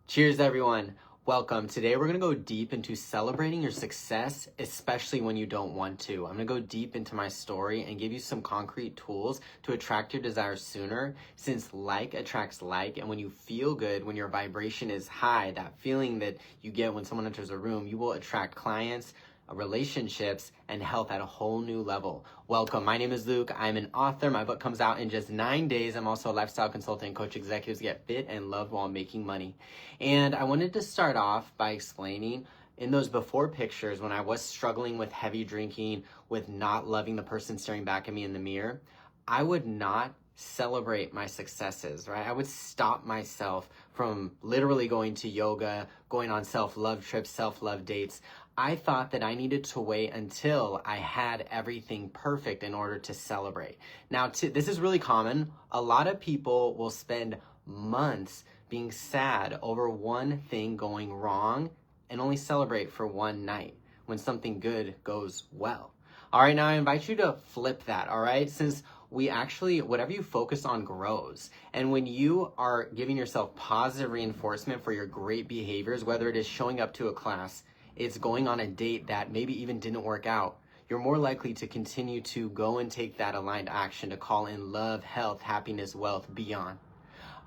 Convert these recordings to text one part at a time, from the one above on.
Cheers, everyone. Welcome. Today, we're going to go deep into celebrating your success, especially when you don't want to. I'm going to go deep into my story and give you some concrete tools to attract your desires sooner, since like attracts like. And when you feel good, when your vibration is high, that feeling that you get when someone enters a room, you will attract clients, relationships, and health at a whole new level. Welcome. My name is Luke. I'm an author. My book comes out in just 9 days. I'm also a lifestyle consultant and coach executives get fit and loved while making money. And I wanted to start off by explaining in those before pictures when I was struggling with heavy drinking, with not loving the person staring back at me in the mirror, I would not celebrate my successes, right? I would stop myself from literally going to yoga, going on self-love trips, self-love dates. I thought that I needed to wait until I had everything perfect in order to celebrate. Now, this is really common. A lot of people will spend months being sad over one thing going wrong and only celebrate for one night when something good goes well. All right, now I invite you to flip that, all right? Since whatever you focus on grows. And when you are giving yourself positive reinforcement for your great behaviors, whether it is showing up to a class, it's going on a date that maybe even didn't work out, you're more likely to continue to go and take that aligned action to call in love, health, happiness, wealth, beyond.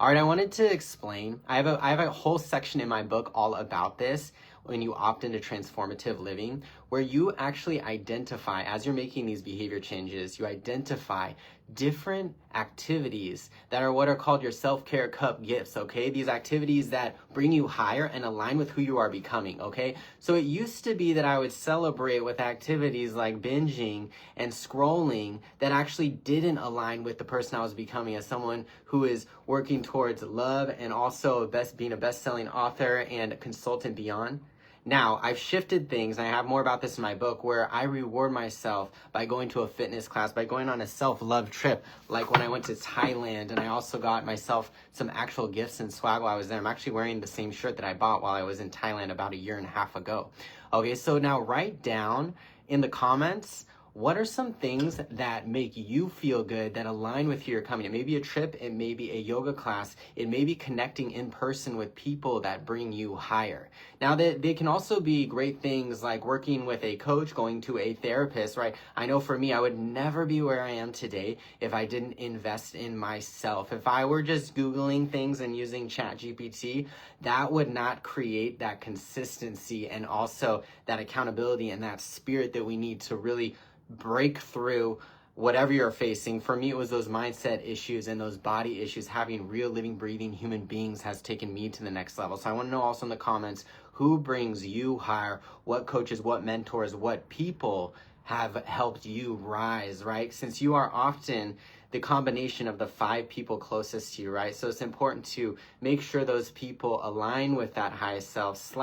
All right, I wanted to explain. I have a whole section in my book all about this when you opt into transformative living, where you actually identify, as you're making these behavior changes, you identify different activities that are what are called your self-care cup gifts, okay? These activities that bring you higher and align with who you are becoming, okay? So it used to be that I would celebrate with activities like binging and scrolling that actually didn't align with the person I was becoming as someone who is working towards love and also being a best-selling author and consultant beyond. Now, I've shifted things, and I have more about this in my book, where I reward myself by going to a fitness class, by going on a self-love trip, like when I went to Thailand, and I also got myself some actual gifts and swag while I was there. I'm actually wearing the same shirt that I bought while I was in Thailand about 1.5 years ago. Okay, so now write down in the comments, what are some things that make you feel good, that align with who you're coming? It may be a trip, it may be a yoga class, it may be connecting in person with people that bring you higher. Now, they can also be great things like working with a coach, going to a therapist, right? I know for me, I would never be where I am today if I didn't invest in myself. If I were just Googling things and using ChatGPT, that would not create that consistency and also that accountability and that spirit that we need to really break through whatever you're facing. For me, it was those mindset issues and those body issues. Having real living, breathing human beings has taken me to the next level. So I want to know also in the comments, who brings you higher? What coaches, what mentors, what people have helped you rise, right? Since you are often the combination of the 5 people closest to you, right? So it's important to make sure those people align with that highest self,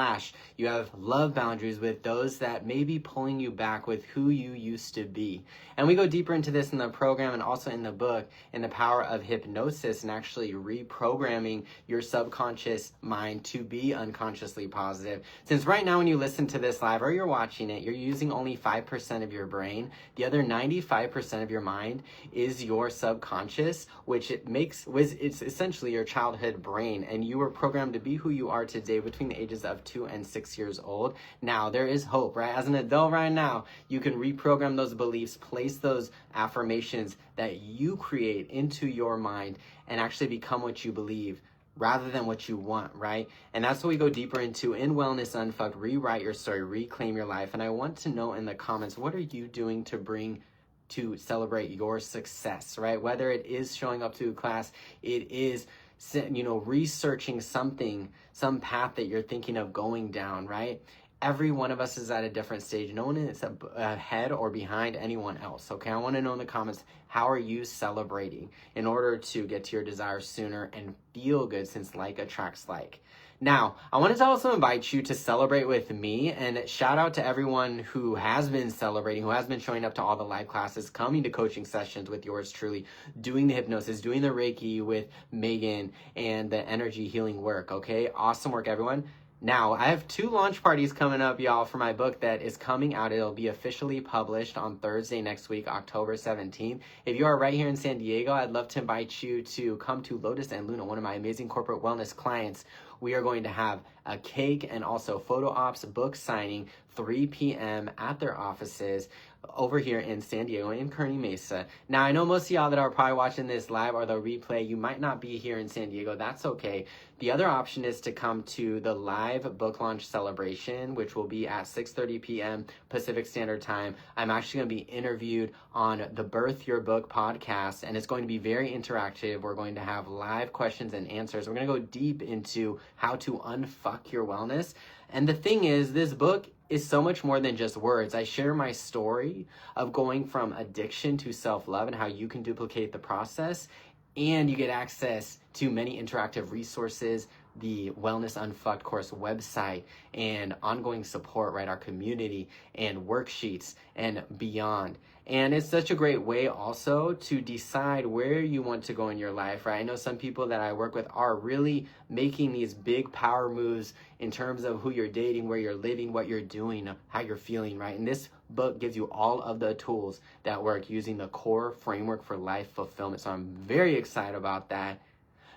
/ you have love boundaries with those that may be pulling you back with who you used to be. And we go deeper into this in the program and also in the book, in the power of hypnosis and actually reprogramming your subconscious mind to be unconsciously positive. Since right now when you listen to this live or you're watching it, you're using only 5% of your brain. The other 95% of your mind is your subconscious, which it's essentially your childhood brain, and you were programmed to be who you are today between the ages of 2 and 6 years old. Now, there is hope, right? As an adult right now, you can reprogram those beliefs, place those affirmations that you create into your mind and actually become what you believe rather than what you want, right? And that's what we go deeper into in Wellness Unfucked. Rewrite your story, reclaim your life. And I want to know in the comments, what are you doing to celebrate your success, right? Whether it is showing up to a class, it is, researching some path that you're thinking of going down, right? Every one of us is at a different stage. No one is ahead or behind anyone else, okay? I want to know in the comments, how are you celebrating in order to get to your desires sooner and feel good, since like attracts like. Now, I wanted to also invite you to celebrate with me, and shout out to everyone who has been celebrating, who has been showing up to all the live classes, coming to coaching sessions with yours truly, doing the hypnosis, doing the Reiki with Megan, and the energy healing work, okay? Awesome work, everyone. Now, I have 2 launch parties coming up, y'all, for my book that is coming out. It'll be officially published on Thursday next week, October 17th. If you are right here in San Diego, I'd love to invite you to come to Lotus and Luna, one of my amazing corporate wellness clients. We are going to have a cake and also photo ops book signing 3 p.m. at their offices over here in San Diego in Kearny Mesa. Now, I know most of y'all that are probably watching this live or the replay, you might not be here in San Diego. That's okay. The other option is to come to the live book launch celebration, which will be at 6:30 p.m. Pacific Standard Time. I'm actually going to be interviewed on the Birth Your Book podcast, and it's going to be very interactive. We're going to have live questions and answers. We're going to go deep into how to unfuck your wellness. And the thing is, this book is so much more than just words. I share my story of going from addiction to self-love and how you can duplicate the process, and you get access to many interactive resources, the Wellness Unfucked course website, and ongoing support, right? Our community and worksheets and beyond. And it's such a great way also to decide where you want to go in your life, right? I know some people that I work with are really making these big power moves in terms of who you're dating, where you're living, what you're doing, how you're feeling, right? And this book gives you all of the tools that work using the core framework for life fulfillment. So I'm very excited about that.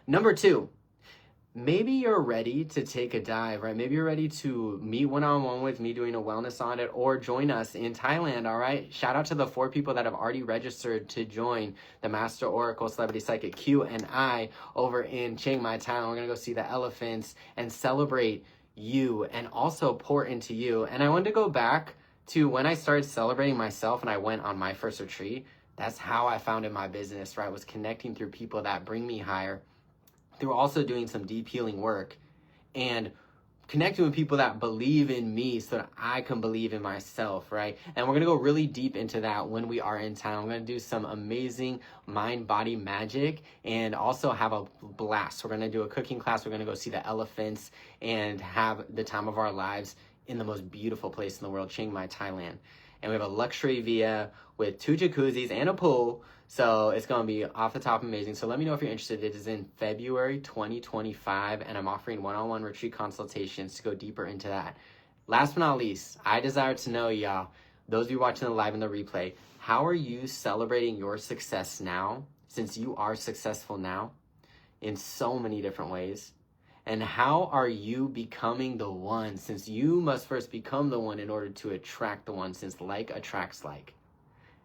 Number 2, maybe you're ready to take a dive, right? Maybe you're ready to meet one-on-one with me doing a wellness audit or join us in Thailand, all right? Shout out to the 4 people that have already registered to join the Master Oracle Celebrity Psychic Q and I over in Chiang Mai, Thailand. We're going to go see the elephants and celebrate you and also pour into you. And I wanted to go back to when I started celebrating myself and I went on my first retreat. That's how I founded my business, right? Was connecting through people that bring me higher, through also doing some deep healing work and connecting with people that believe in me so that I can believe in myself, right? And we're going to go really deep into that when we are in town. We're going to do some amazing mind-body magic and also have a blast. We're going to do a cooking class. We're going to go see the elephants and have the time of our lives in the most beautiful place in the world, Chiang Mai, Thailand. And we have a luxury villa with 2 jacuzzis and a pool. So it's going to be off the top amazing. So let me know if you're interested. It is in February 2025, and I'm offering one-on-one retreat consultations to go deeper into that. Last but not least, I desire to know, y'all, those of you watching the live and the replay, how are you celebrating your success now, since you are successful now in so many different ways? And how are you becoming the one, since you must first become the one in order to attract the one, since like attracts like?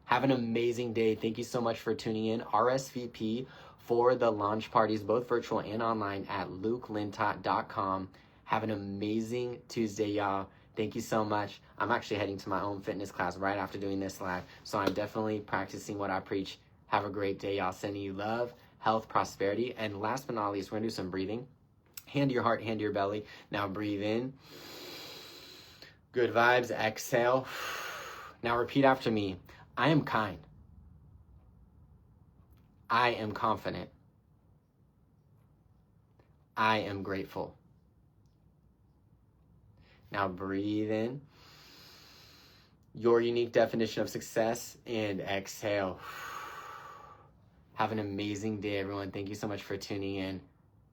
Have an amazing day. Thank you so much for tuning in. RSVP for the launch parties, both virtual and online, at lukelintott.com. Have an amazing Tuesday, y'all. Thank you so much. I'm actually heading to my own fitness class right after doing this live, so I'm definitely practicing what I preach. Have a great day, y'all. Sending you love, health, prosperity, and last but not least, we're going to do some breathing. Hand to your heart, hand to your belly. Now breathe in. Good vibes. Exhale. Now repeat after me. I am kind. I am confident. I am grateful. Now breathe in your unique definition of success and exhale. Have an amazing day, everyone. Thank you so much for tuning in.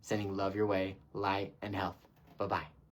Sending love your way, light and health. Bye-bye.